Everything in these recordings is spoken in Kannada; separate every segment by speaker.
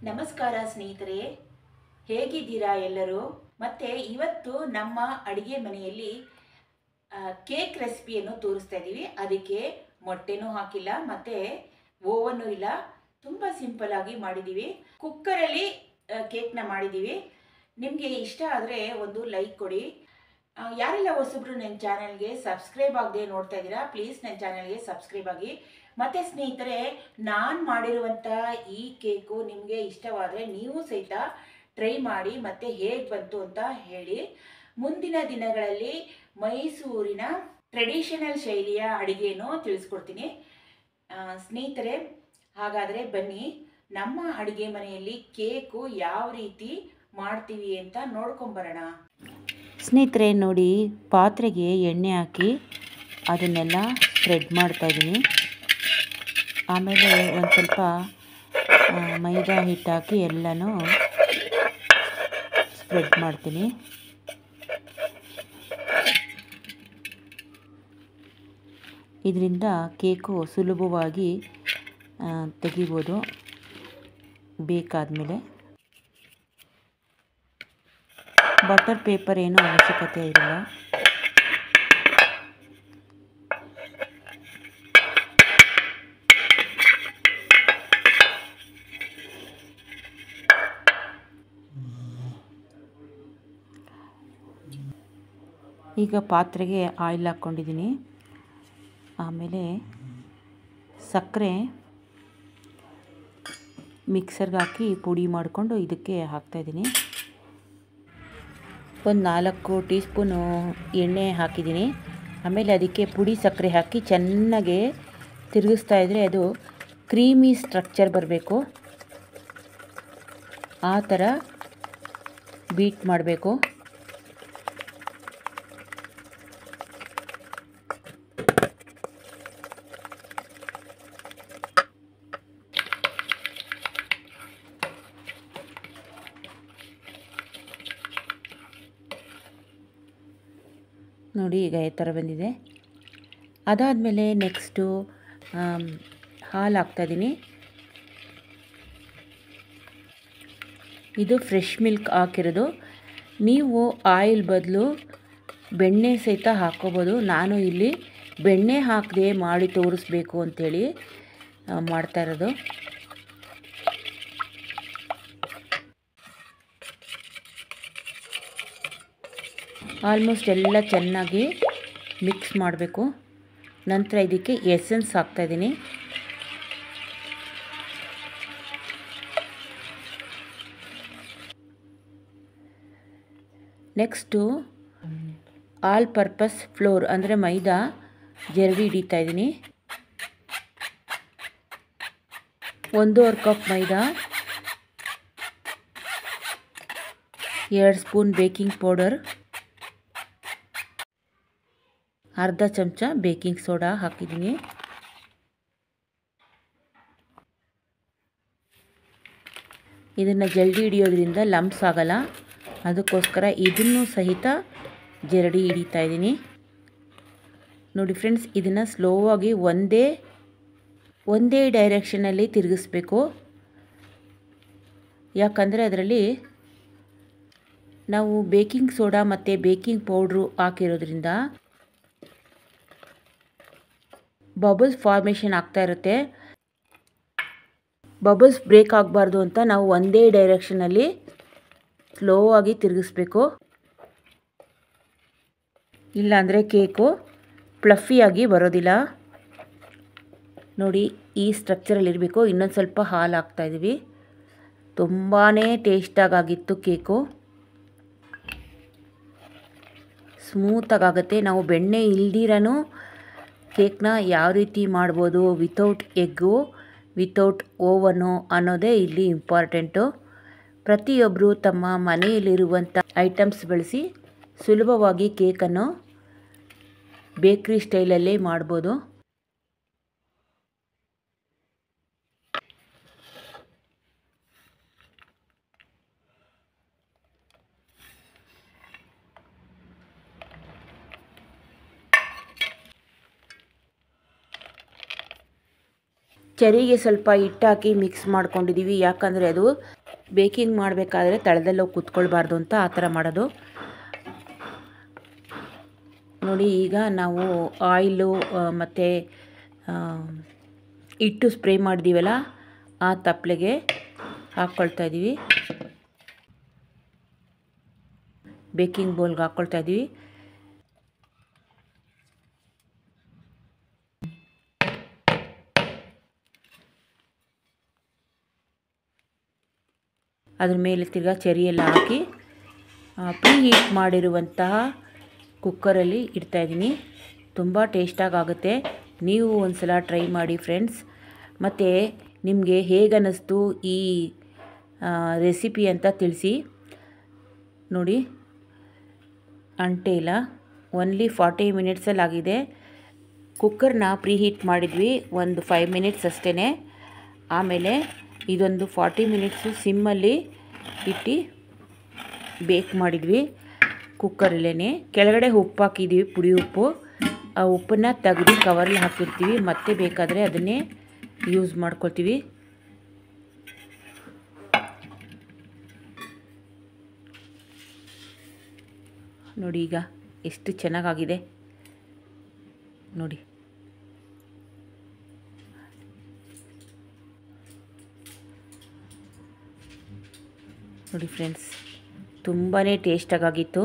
Speaker 1: ನಮಸ್ಕಾರ ಸ್ನೇಹಿತರೆ, ಹೇಗಿದ್ದೀರಾ ಎಲ್ಲರೂ? ಮತ್ತೆ ಇವತ್ತು ನಮ್ಮ ಅಡಿಗೆ ಮನೆಯಲ್ಲಿ ಕೇಕ್ ರೆಸಿಪಿಯನ್ನು ತೋರಿಸ್ತಾ ಇದ್ದೀವಿ. ಅದಕ್ಕೆ ಮೊಟ್ಟೆನೂ ಹಾಕಿಲ್ಲ ಮತ್ತೆ ಓವನ್ನೂ ಇಲ್ಲ, ತುಂಬ ಸಿಂಪಲ್ ಆಗಿ ಮಾಡಿದ್ದೀವಿ. ಕುಕ್ಕರಲ್ಲಿ ಕೇಕ್ನ ಮಾಡಿದ್ದೀವಿ. ನಿಮಗೆ ಇಷ್ಟ ಆದರೆ ಒಂದು ಲೈಕ್ ಕೊಡಿ. ಯಾರೆಲ್ಲ ಹೊಸಬ್ರು ನನ್ನ ಚಾನಲ್ಗೆ ಸಬ್ಸ್ಕ್ರೈಬ್ ಆಗದೆ ನೋಡ್ತಾ ಇದ್ದೀರಾ, ಪ್ಲೀಸ್ ನನ್ನ ಚಾನಲ್ಗೆ ಸಬ್ಸ್ಕ್ರೈಬ್ ಆಗಿ. ಮತ್ತು ಸ್ನೇಹಿತರೆ, ನಾನು ಮಾಡಿರುವಂಥ ಈ ಕೇಕು ನಿಮಗೆ ಇಷ್ಟವಾದರೆ ನೀವು ಸಹಿತ ಟ್ರೈ ಮಾಡಿ ಮತ್ತು ಹೇಗೆ ಬಂತು ಅಂತ ಹೇಳಿ. ಮುಂದಿನ ದಿನಗಳಲ್ಲಿ ಮೈಸೂರಿನ ಟ್ರೆಡಿಷನಲ್ ಶೈಲಿಯ ಅಡುಗೆಯನ್ನು ತಿಳಿಸ್ಕೊಡ್ತೀನಿ. ಸ್ನೇಹಿತರೆ, ಹಾಗಾದರೆ ಬನ್ನಿ ನಮ್ಮ ಅಡುಗೆ ಮನೆಯಲ್ಲಿ ಕೇಕು ಯಾವ ರೀತಿ ಮಾಡ್ತೀವಿ ಅಂತ ನೋಡ್ಕೊಂಬರೋಣ.
Speaker 2: ಸ್ನೇಹಿತರೆ ನೋಡಿ, ಪಾತ್ರೆಗೆ ಎಣ್ಣೆ ಹಾಕಿ ಅದನ್ನೆಲ್ಲ ಸ್ಪ್ರೆಡ್ ಮಾಡ್ತಾಯಿದ್ದೀನಿ. ಆಮೇಲೆ ಒಂದು ಸ್ವಲ್ಪ ಮೈದಾ ಹಿಟ್ಟು ಹಾಕಿ ಎಲ್ಲನೂ ಸ್ಪ್ರೆಡ್ ಮಾಡ್ತೀನಿ. ಇದರಿಂದ ಕೇಕು ಸುಲಭವಾಗಿ ತೆಗಿಬೋದು ಬೇಕಾದಮೇಲೆ. ಬಟರ್ ಪೇಪರ್ ಏನೂ ಅವಶ್ಯಕತೆ ಇರಲ್ಲ. ಈಗ ಪಾತ್ರೆಗೆ ಆಯಿಲ್ ಹಾಕ್ಕೊಂಡಿದ್ದೀನಿ. ಆಮೇಲೆ ಸಕ್ಕರೆ ಮಿಕ್ಸರ್ಗೆ ಹಾಕಿ ಪುಡಿ ಮಾಡಿಕೊಂಡು ಇದಕ್ಕೆ ಹಾಕ್ತಾಯಿದ್ದೀನಿ. ಒಂದು 4 ಟೀ ಸ್ಪೂನು ಎಣ್ಣೆ ಹಾಕಿದ್ದೀನಿ. ಆಮೇಲೆ ಅದಕ್ಕೆ ಪುಡಿ ಸಕ್ಕರೆ ಹಾಕಿ ಚೆನ್ನಾಗಿ ತಿರುಗಿಸ್ತಾ ಇದ್ದರೆ ಅದು ಕ್ರೀಮಿ ಸ್ಟ್ರಕ್ಚರ್ ಬರಬೇಕು. ಆ ಥರ ಬೀಟ್ ಮಾಡಬೇಕು. ನೋಡಿ, ಈಗ ಈ ಥರ ಬಂದಿದೆ. ಅದಾದಮೇಲೆ ನೆಕ್ಸ್ಟು ಹಾಲು ಹಾಕ್ತಾಯಿದ್ದೀನಿ. ಇದು ಫ್ರೆಶ್ ಮಿಲ್ಕ್ ಹಾಕಿರೋದು. ನೀವು ಆಯಿಲ್ ಬದಲು ಬೆಣ್ಣೆ ಸಹಿತ ಹಾಕ್ಕೋಬೋದು. ನಾನು ಇಲ್ಲಿ ಬೆಣ್ಣೆ ಹಾಕದೆ ಮಾಡಿ ತೋರಿಸ್ಬೇಕು ಅಂಥೇಳಿ ಮಾಡ್ತಾ ಇರೋದು. ಆಲ್ಮೋಸ್ಟ್ ಎಲ್ಲ ಚೆನ್ನಾಗಿ ಮಿಕ್ಸ್ ಮಾಡಬೇಕು. ನಂತರ ಇದಕ್ಕೆ ಎಸೆನ್ಸ್ ಹಾಕ್ತಾಯಿದ್ದೀನಿ. ನೆಕ್ಸ್ಟು ಆಲ್ ಪರ್ಪಸ್ ಫ್ಲೋರ್ ಅಂದರೆ ಮೈದಾ ಜರಡಿ ಹಿಡಿತಾ ಇದ್ದೀನಿ. 1.5 ಕಪ್ ಮೈದಾ, 2 ಸ್ಪೂನ್ ಬೇಕಿಂಗ್ ಪೌಡರ್, ಅರ್ಧ ಚಮಚ ಬೇಕಿಂಗ್ ಸೋಡಾ ಹಾಕಿದ್ದೀನಿ. ಇದನ್ನು ಜಲ್ದಿ ಹಿಡಿಯೋದ್ರಿಂದ ಲಂಪ್ಸ್ ಆಗಲ್ಲ, ಅದಕ್ಕೋಸ್ಕರ ಇದನ್ನು ಸಹಿತ ಜರಡಿ ಹಿಡಿತಾ ಇದ್ದೀನಿ. ನೋಡಿ ಫ್ರೆಂಡ್ಸ್, ಇದನ್ನು ಸ್ಲೋವಾಗಿ ಒಂದೇ ಡೈರೆಕ್ಷನಲ್ಲಿ ತಿರುಗಿಸ್ಬೇಕು. ಯಾಕಂದರೆ ಅದರಲ್ಲಿ ನಾವು ಬೇಕಿಂಗ್ ಸೋಡಾ ಮತ್ತು ಬೇಕಿಂಗ್ ಪೌಡ್ರು ಹಾಕಿರೋದ್ರಿಂದ ಬಬಲ್ಸ್ ಫಾರ್ಮೇಷನ್ ಆಗ್ತಾ ಇರುತ್ತೆ. ಬಬಲ್ಸ್ ಬ್ರೇಕ್ ಆಗಬಾರ್ದು ಅಂತ ನಾವು ಒಂದೇ ಡೈರೆಕ್ಷನಲ್ಲಿ ಸ್ಲೋ ಆಗಿ ತಿರುಗಿಸ್ಬೇಕು. ಇಲ್ಲಾಂದರೆ ಕೇಕು ಫ್ಲಫಿಯಾಗಿ ಬರೋದಿಲ್ಲ. ನೋಡಿ, ಈ ಸ್ಟ್ರಕ್ಚರಲ್ಲಿರಬೇಕು. ಇನ್ನೊಂದು ಸ್ವಲ್ಪ ಹಾಲು ಹಾಕ್ತಾಯಿದ್ದೀವಿ. ತುಂಬಾ ಟೇಸ್ಟಾಗಿತ್ತು ಕೇಕು. ಸ್ಮೂತಾಗುತ್ತೆ. ನಾವು ಬೆಣ್ಣೆ ಇಲ್ದಿರನೂ ಕೇಕ್ನ ಯಾವ ರೀತಿ ಮಾಡ್ಬೋದು ವಿತೌಟ್ ಎಗ್ಗು, ವಿತೌಟ್ ಓವನು ಅನ್ನೋದೇ ಇಲ್ಲಿ ಇಂಪಾರ್ಟೆಂಟು. ಪ್ರತಿಯೊಬ್ಬರು ತಮ್ಮ ಮನೆಯಲ್ಲಿರುವಂಥ ಐಟಮ್ಸ್ ಬಳಸಿ ಸುಲಭವಾಗಿ ಕೇಕನ್ನು ಬೇಕ್ರಿ ಸ್ಟೈಲಲ್ಲೇ ಮಾಡ್ಬೋದು. ಚೆರಿಗೆ ಸ್ವಲ್ಪ ಹಿಟ್ಟಾಕಿ ಮಿಕ್ಸ್ ಮಾಡ್ಕೊಂಡಿದ್ದೀವಿ, ಯಾಕಂದರೆ ಅದು ಬೇಕಿಂಗ್ ಮಾಡಬೇಕಾದ್ರೆ ತಳದಲ್ಲಿ ಹೋಗಿ ಕುತ್ಕೊಳ್ಬಾರ್ದು ಅಂತ ಆ ಥರ ಮಾಡೋದು. ನೋಡಿ, ಈಗ ನಾವು ಆಯಿಲು ಮತ್ತು ಹಿಟ್ಟು ಸ್ಪ್ರೇ ಮಾಡಿದ್ದೀವಲ್ಲ ಆ ತಪ್ಪಲೆಗೆ ಹಾಕ್ಕೊಳ್ತಾ ಇದ್ದೀವಿ, ಬೇಕಿಂಗ್ ಬೌಲ್ಗೆ ಹಾಕ್ಕೊಳ್ತಾ ಇದ್ದೀವಿ. ಅದ್ರ ಮೇಲೆ ತಿರ್ಗಾ ಚೆರಿ ಎಲ್ಲ ಹಾಕಿ ಪ್ರೀ ಹೀಟ್ ಮಾಡಿರುವಂತಹ ಕುಕ್ಕರಲ್ಲಿ ಇಡ್ತಾಯಿದ್ದೀನಿ. ತುಂಬ ಟೇಸ್ಟಾಗಿ ಆಗುತ್ತೆ. ನೀವು ಒಂದು ಸಲ ಟ್ರೈ ಮಾಡಿ ಫ್ರೆಂಡ್ಸ್. ಮತ್ತು ನಿಮಗೆ ಹೇಗೆ ಅನ್ನಿಸ್ತು ಈ ರೆಸಿಪಿ ಅಂತ ತಿಳಿಸಿ. ನೋಡಿ, ಅಂಟೇ ಇಲ್ಲ, ಓನ್ಲಿ 40 ಮಿನಿಟ್ಸಲ್ಲಿ ಆಗಿದೆ. ಕುಕ್ಕರ್ನ ಪ್ರೀ ಹೀಟ್ ಮಾಡಿದ್ವಿ ಒಂದು 5 ಮಿನಿಟ್ಸ್ ಅಷ್ಟೇ. ಆಮೇಲೆ ಇದೊಂದು 40 ಮಿನಿಟ್ಸು ಸಿಮ್ಮಲ್ಲಿ ಇಟ್ಟು ಬೇಕ್ ಮಾಡಿದ್ವಿ ಕುಕ್ಕರಲ್ಲೇ. ಕೆಳಗಡೆ ಉಪ್ಪು ಹಾಕಿದ್ದೀವಿ, ಪುಡಿ ಉಪ್ಪು. ಆ ಉಪ್ಪನ್ನು ತೆಗೆದು ಕವರಲ್ಲಿ ಹಾಕಿರ್ತೀವಿ, ಮತ್ತೆ ಬೇಕಾದರೆ ಅದನ್ನೇ ಯೂಸ್ ಮಾಡ್ಕೊಳ್ತೀವಿ. ನೋಡಿ ಈಗ ಎಷ್ಟು ಚೆನ್ನಾಗಾಗಿದೆ ನೋಡಿ. ನೋಡಿ ಫ್ರೆಂಡ್ಸ್, ತುಂಬಾ ಟೇಸ್ಟಾಗಿತ್ತು.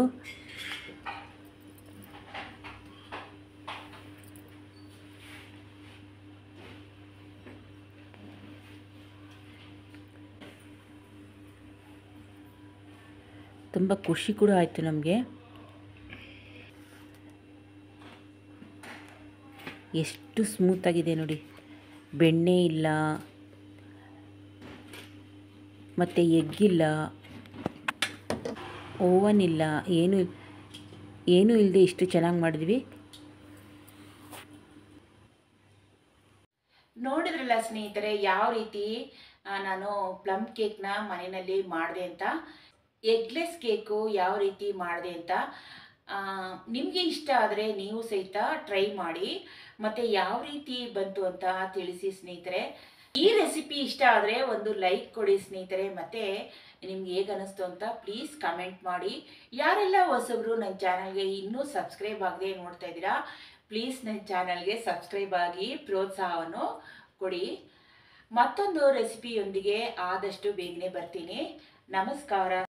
Speaker 2: ತುಂಬ ಖುಷಿ ಕೂಡ ಆಯಿತು ನಮಗೆ. ಎಷ್ಟು ಸ್ಮೂತಾಗಿದೆ ನೋಡಿ, ಬೆಣ್ಣೆ ಇಲ್ಲ ಮತ್ತು ಎಗ್ಗಿಲ್ಲ, ಓವನ್ ಇಲ್ಲ, ಏನೂ ಇಲ್ಲದೆ ಇಷ್ಟು ಚೆನ್ನಾಗಿ ಮಾಡಿದ್ವಿ.
Speaker 1: ನೋಡಿದ್ರಲ್ಲ ಸ್ನೇಹಿತರೆ, ಯಾವ ರೀತಿ ನಾನು ಪ್ಲಮ್ ಕೇಕ್ನ ಮನೆಯಲ್ಲಿ ಮಾಡಿದೆ ಅಂತ. ಎಗ್ಲೆಸ್ ಕೇಕು ಯಾವ ರೀತಿ ಮಾಡಿದೆ ಅಂತ ನಿಮಗೆ ಇಷ್ಟ ಆದರೆ ನೀವು ಸಹಿತ ಟ್ರೈ ಮಾಡಿ, ಮತ್ತು ಯಾವ ರೀತಿ ಬಂತು ಅಂತ ತಿಳಿಸಿ ಸ್ನೇಹಿತರೆ. ಈ ರೆಸಿಪಿ ಇಷ್ಟ ಆದರೆ ಒಂದು ಲೈಕ್ ಕೊಡಿ ಸ್ನೇಹಿತರೆ, ಮತ್ತು ನಿಮ್ಗೆ ಹೇಗೆ ಅನ್ನಿಸ್ತು ಅಂತ ಪ್ಲೀಸ್ ಕಮೆಂಟ್ ಮಾಡಿ. ಯಾರೆಲ್ಲ ಹೊಸಬ್ರು ನನ್ನ ಚಾನಲ್ಗೆ ಇನ್ನೂ ಸಬ್ಸ್ಕ್ರೈಬ್ ಆಗದೆ ನೋಡ್ತಾ ಇದ್ದೀರಾ, ಪ್ಲೀಸ್ ನನ್ನ ಚಾನಲ್ಗೆ ಸಬ್ಸ್ಕ್ರೈಬ್ ಆಗಿ ಪ್ರೋತ್ಸಾಹವನ್ನು ಕೊಡಿ. ಮತ್ತೊಂದು ರೆಸಿಪಿಯೊಂದಿಗೆ ಆದಷ್ಟು ಬೇಗನೆ ಬರ್ತೀನಿ. ನಮಸ್ಕಾರ.